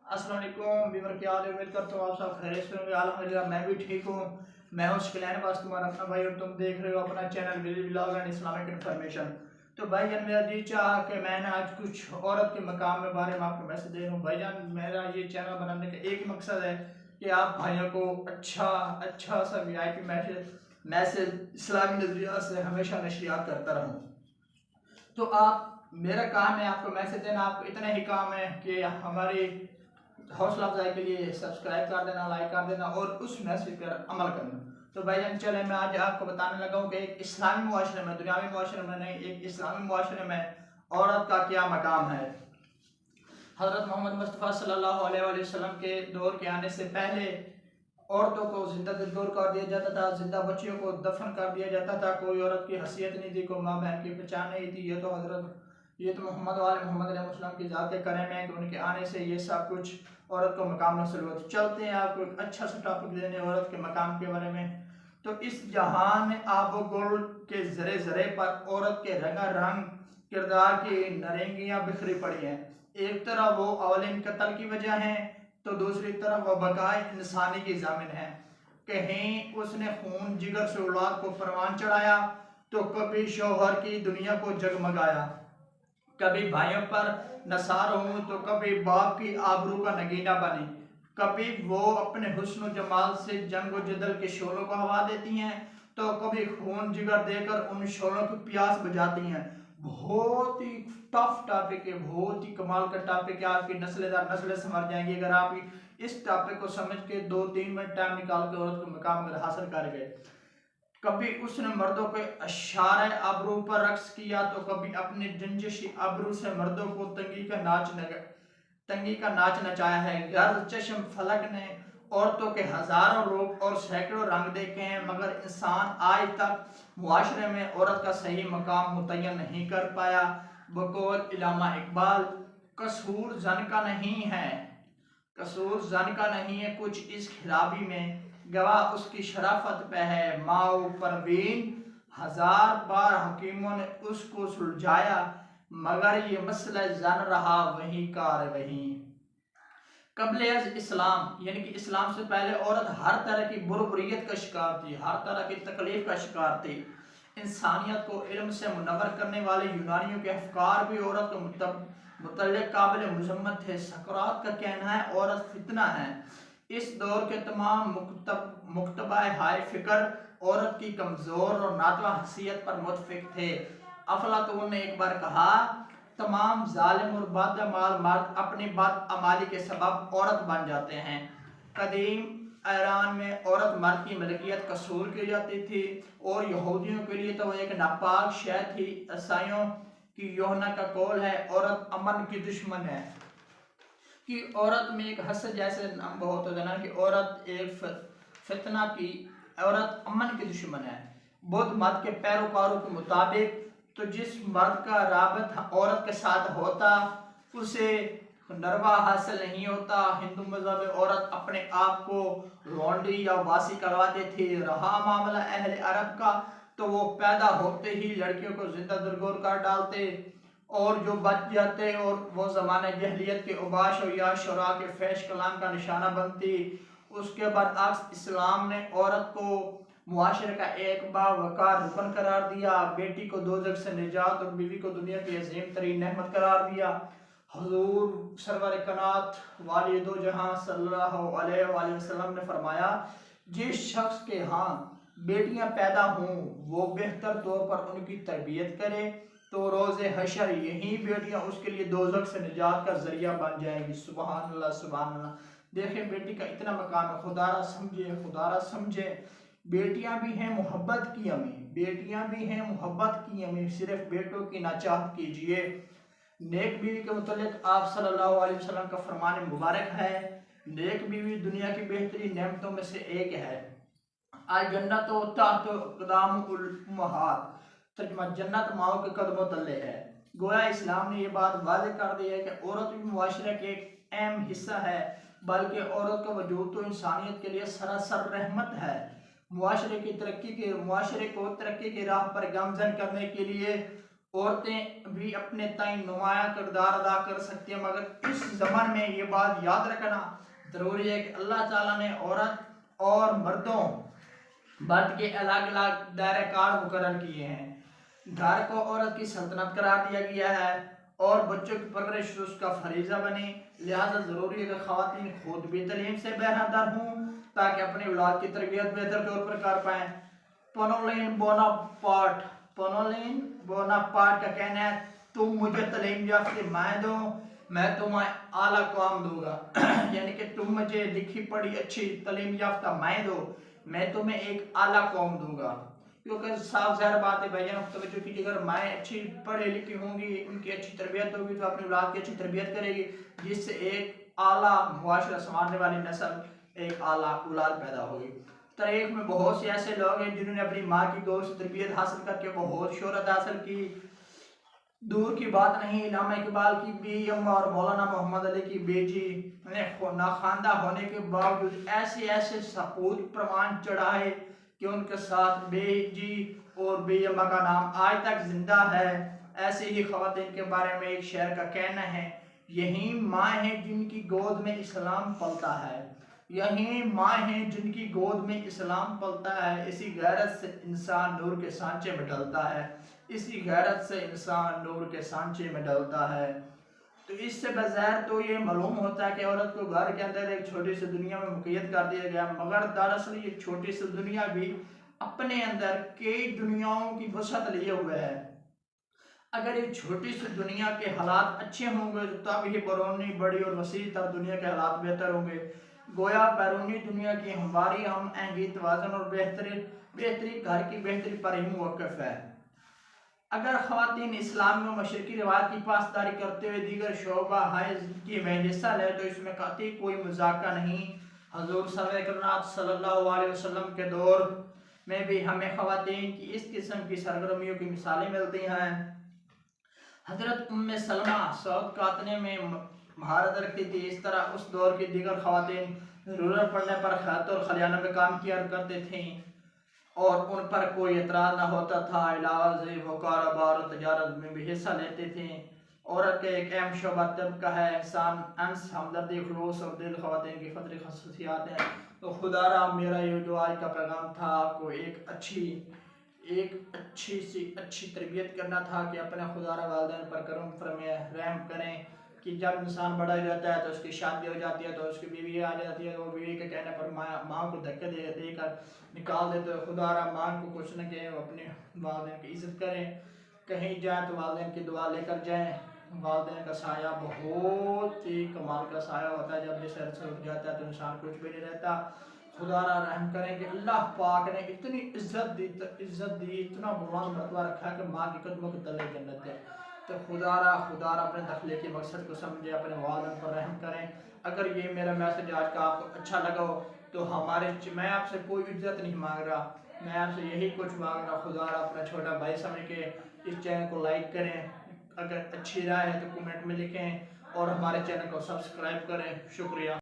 अस्सलाम वालेकुम व्यूअर, क्या हाल है। उम्मीद करता हूँ आप सब खैरियत से होंगे। अल्हम्दुलिल्लाह मैं भी ठीक हूँ। मैं हूँ शकील पास तुम्हारा अपना भाई और तुम देख रहे हो अपना channel village vlog and Islamic information. तो भाईजान मेरा जी चाह कि मैंने आज कुछ औरत के मकाम के बारे में आपको मैसेज दे रहा हूँ। भाईजान मेरा ये चैनल बनाने का एक ही मकसद है कि आप भाइयों को अच्छा अच्छा सा VIP मैसेज मैसेज इस्लामी नजरिया से हमेशा नशरियात करता रहूँ। तो आप मेरा काम है आपको मैसेज देना। आपको इतना ही काम है कि हमारी हौसला अफजाई के लिए सब्सक्राइब कर देना, लाइक कर देना और उस मैसेज पर अमल करना। तो भाईजान चले मैं आज आपको बताने लगा हूँ कि एक इस्लामी मुआशरे में, दुनियावी मुआशरे में नहीं, एक इस्लामी मुआशरे में औरत का क्या मकाम है। हज़रत मोहम्मद मुस्तफ़ा सल्लल्लाहु अलैहि वसल्लम के दौर के आने से पहले औरतों को जिंदा दिलगोर कर दिया जाता था, जिंदा बच्चियों को दफन कर दिया जाता था। कोई औरत की हैसियत नहीं थी, कोई माँ बहन की पहचान नहीं थी। ये तो मोहम्मद वाले मोहम्मद अलैहिस्सलाम की ज़ात करम है कि उनके आने से ये सब कुछ औरत को मकाम हासिल हुआ। तो चलते हैं आपको एक अच्छा सा टॉपिक देने औरत के मकाम के बारे में। तो इस जहान आबो गुल के जरे जरे पर औरत के रंगा रंग किरदार की नरेंगियां बिखरी पड़ी हैं। एक तरफ वो अवलिन कत्ल की वजह है तो दूसरी तरफ वह बकाए इंसानी की जामिन है। कहीं उसने खून जिगर से औलाद को परवान चढ़ाया तो कभी शौहर की दुनिया को जगमगाया। कभी भाइयों पर नसार हूँ तो कभी बाप की आबरू का नगीना बने। कभी वो अपने हुस्न जमाल से जंग व जदल के शोलों को हवा देती हैं तो कभी खून जिगर देकर उन शोलों की प्यास बुझाती हैं। बहुत ही टफ टॉपिक है, बहुत ही कमाल का टॉपिक है। आपकी नस्लें दर नस्लें समझ जाएंगी अगर आप इस टॉपिक को समझ के 2-3 मिनट टाइम निकाल के औरत के मकाम अगर हासिल कर गए। कभी उसने मर्दों के अशारे अबरू पर रक्स किया तो कभी अपने जंजिशी अबरू से मर्दों को तंगी का नाच नचाया है। गर्द चश्म फलक ने औरतों के हजारों रूप और सैकड़ों रंग देखे हैं, मगर इंसान आज तक मुआशरे में औरत का सही मकाम मुतय्यन नहीं कर पाया। बकौल इलामा इकबाल, कसूर जन का नहीं है, कसूर जन का नहीं है कुछ इस खिलाबी में, गवाह उसकी शराफत पे है माओ परवीन। हजार बार हकीमों ने उसको सुलझाया मगर ये मसला जन रहा वही कार वही। कबले इस्लाम यानी कि इस्लाम से पहले औरत हर तरह की बुरबुरियत का शिकार थी, हर तरह की तकलीफ का शिकार थी। इंसानियत को इल्म से मुनव्वर करने वाले यूनानियों के अफकार भी औरत को मुतल्लिक़ काबिल मज़म्मत थे। सकरात का कहना है औरत फितना है। इस दौर के तमाम मुक्तबा हाय फिक्र औरत की कमज़ोर और नातवा हसीयत पर मुतफिक थे। अफलातून ने एक बार कहा, तमाम जालिम और बदअमाल मर्द अपनी बदअमाली के सबब औरत बन जाते हैं। कदीम ईरान में औरत मर्द की मलकियत कसूर की जाती थी और यहूदियों के लिए तो वह एक नापाक शय थी। ईसाइयों की यूहन्ना का कौल है, औरत अमन की दुश्मन है। कि औरत में एक हसद जैसे नाम बहुत होता है ना कि औरत एक फितना की, औरत अमन की दुश्मन है। बुद्ध मत के पैरोकारों के मुताबिक तो जिस मर्द का राबत औरत के साथ होता उसे नरवा हासिल नहीं होता। हिंदू मजहब में औरत अपने आप को लौंडी या वासी करवाते थे। रहा मामला अहले अरब का तो वो पैदा होते ही लड़कियों को जिंदा दुर्गोर कर डालते और जो बच जाते और वो ज़माने जहलियत के उबाश और या शुरा के फैश कलाम का निशाना बनती। उसके बरअक्स इस्लाम ने औरत को मुआशरे का एक बावकार रुकन करार दिया। बेटी को दोज़ख से निजात और बीवी को दुनिया की अजीम तरीन नेमत करार दिया। हुजूर सरवर कनात वाली दो जहां सल्लल्लाहु अलैहि वसल्लम ने फरमाया, जिस शख्स के यहाँ बेटियां पैदा हों वो बेहतर तौर पर उनकी तरबियत करे तो रोज़े हशर यही बेटियां उसके लिए दोज़ख से निजात का जरिया बन जाएंगी। सुबहान अल्लाह सुबहान अल्लाह। देखें बेटी का इतना मकाम है, खुदारा समझे, खुदारा समझे। बेटियां भी हैं मोहब्बत की अमी, बेटियां भी हैं मोहब्बत की अमी, सिर्फ बेटों की ना चाहत कीजिए। नेक बीवी के मुतल्लिक आप सल्लल्लाहु अलैहि वसल्लम का फरमान मुबारक है, नेक बीवी दुनिया की बेहतरीन नेमतों में से एक है। आज जन्नत कदाम उम्महात, तर्जुमा जन्नत माओ के कदमों तले है। गोया इस्लाम ने यह बात वाज़ेह कर दी है कि औरत भी मुआशरे के एक अहम हिस्सा है, बल्कि औरत का वजूद तो इंसानियत के लिए सरासर रहमत है। मुआशरे को तरक्की की राह पर गामजन करने के लिए औरतें भी अपने ताई नुमाया किरदार अदा कर सकती हैं, मगर इस ज़माने में ये बात याद रखना ज़रूरी है कि अल्लाह ताला ने औरत और मर्दों मर्द के अलग अलग दायरे कार मुकर्रर किए हैं। घर को औरत की सल्तनत करार दिया गया है और बच्चों की परवरिश उसका फरीजा बने। लिहाजा ज़रूरी है कि ख़वातीन खुद भी तालीम से बहरदार हों ताकि अपनी औलाद की तरबियत बेहतर तौर पर कर पाएँ। पोनोलिन बोनापार्ट का कहना है, तुम मुझे तालीम याफ्ते मैं दो, मैं तुम्हें आला कौम दूंगा। यानी कि तुम मुझे लिखी पढ़ी अच्छी तालीम याफ्ता मैं दो, मैं तुम्हें एक आला कौम दूंगा। क्योंकि साफ ज़ाहिर बात है भाईजान, तवज्जो कीजिए, अगर मैं अच्छी पढ़ी लिखी होंगी, उनकी अच्छी तरबियत होगी तो अपनी औलाद की अच्छी तरबियत करेगी, जिससे एक आला मुआशरा संभालने वाली नस्ल, एक आला औलाद पैदा होगी। तारीख में बहुत से ऐसे लोग हैं जिन्होंने अपनी माँ की गोद से तरबियत हासिल करके बहुत शोहरत हासिल की। दूर की बात नहीं, इल्हामा इकबाल की बी अम्मा और मौलाना मोहम्मद अली की बेटी ने नाखानदा होने के बावजूद ऐसे ऐसे सबूत प्रमाण चढ़ाए कि उनके साथ बेजी और बी अम्मा का नाम आज तक जिंदा है। ऐसे ही ख़वातीन के बारे में एक शेर का कहना है, यही माँ है जिनकी गोद में इस्लाम पलता है, यही माँ है जिनकी गोद में इस्लाम पलता है। इसी गैरत से इंसान नूर के सांचे में ढलता है, इसी गैरत से इंसान नूर के सांचे में ढलता है। तो इससे बज़ाहिर तो ये मालूम होता है कि औरत को घर के अंदर एक छोटी सी दुनिया में मुक़य्यद कर दिया गया, मगर दरअसल ये छोटी सी दुनिया भी अपने अंदर कई दुनियाओं की वसअत लिए हुए है। अगर ये छोटी सी दुनिया के हालात अच्छे होंगे तो तब ये बैरूनी बड़ी और वसी तर दुनिया के हालात बेहतर होंगे। गोया बैरूनी दुनिया की हमारी हम आहंगी तवाज़ुन और बेहतरी घर की बेहतरी पर ही मुवक्किफ है। अगर ख़वातीन इस्लामी व मशरकी रिवायत की पासदारी करते हुए दीगर शोबा की में हिस्सा ले तो इसमें कतई कोई मजाक नहीं। हज़ूर सल्लल्लाहु अलैहि वसल्लम के दौर में भी हमें ख़वातीन की इस किस्म की सरगर्मियों की मिसालें मिलती हैं। हज़रत उम्मे सलमा सऊद कातने में महारत रखती थी, इस तरह उस दौर की दीगर ख़वातीन ज़रूरत पड़ने पर खैत और खलियाना में काम किया करते थे और उन पर कोई एतराज़ न होता था। अलावा से वो कारोबार और तजारत में भी हिस्सा लेते थे। औरत का एक अहम शोबा तबका है इंसान अंस, हमदर्दी, खुलूस और दिल ख़वातीन की फ़तरी खसूसियात हैं। तो खुदारा मेरा ये जो आज का पैगाम था, आपको एक अच्छी तरबियत करना था कि अपने खुदारा वालिदैन पर करम फरमाए, रहम करें कि जब इंसान बड़ा हो जाता है तो उसकी शादी हो जाती है तो उसकी बीवी आ जाती है, तो वो बीवी के कहने पर माँ को धक्के देकर निकाल देते हो। खुदारा माँ को कुछ न कहें, अपने वालिदैन की इज़्ज़त करें, कहीं जाए तो वालिदैन की दुआ लेकर जाएँ। वालिदैन का साया बहुत ही कमाल का साया होता है, जब जिस से उठ जाता है तो इंसान कुछ भी नहीं रहता। खुदारा रहम करें कि अल्लाह पाक ने इतनी इज्जत दी, इतना बुलंद मरतबा रखा है कि माँ के कदमों के तले जन्नत है। तो खुदारा अपने दखले के मकसद को समझे, अपने वालिदैन पर रहम करें। अगर ये मेरा मैसेज आज का आपको अच्छा लगा हो तो मैं आपसे कोई इज्जत नहीं मांग रहा, मैं आपसे यही कुछ मांग रहा। खुदारा अपना छोटा भाई समझ के इस चैनल को लाइक करें, अगर अच्छी राय है तो कमेंट में लिखें और हमारे चैनल को सब्सक्राइब करें। शुक्रिया।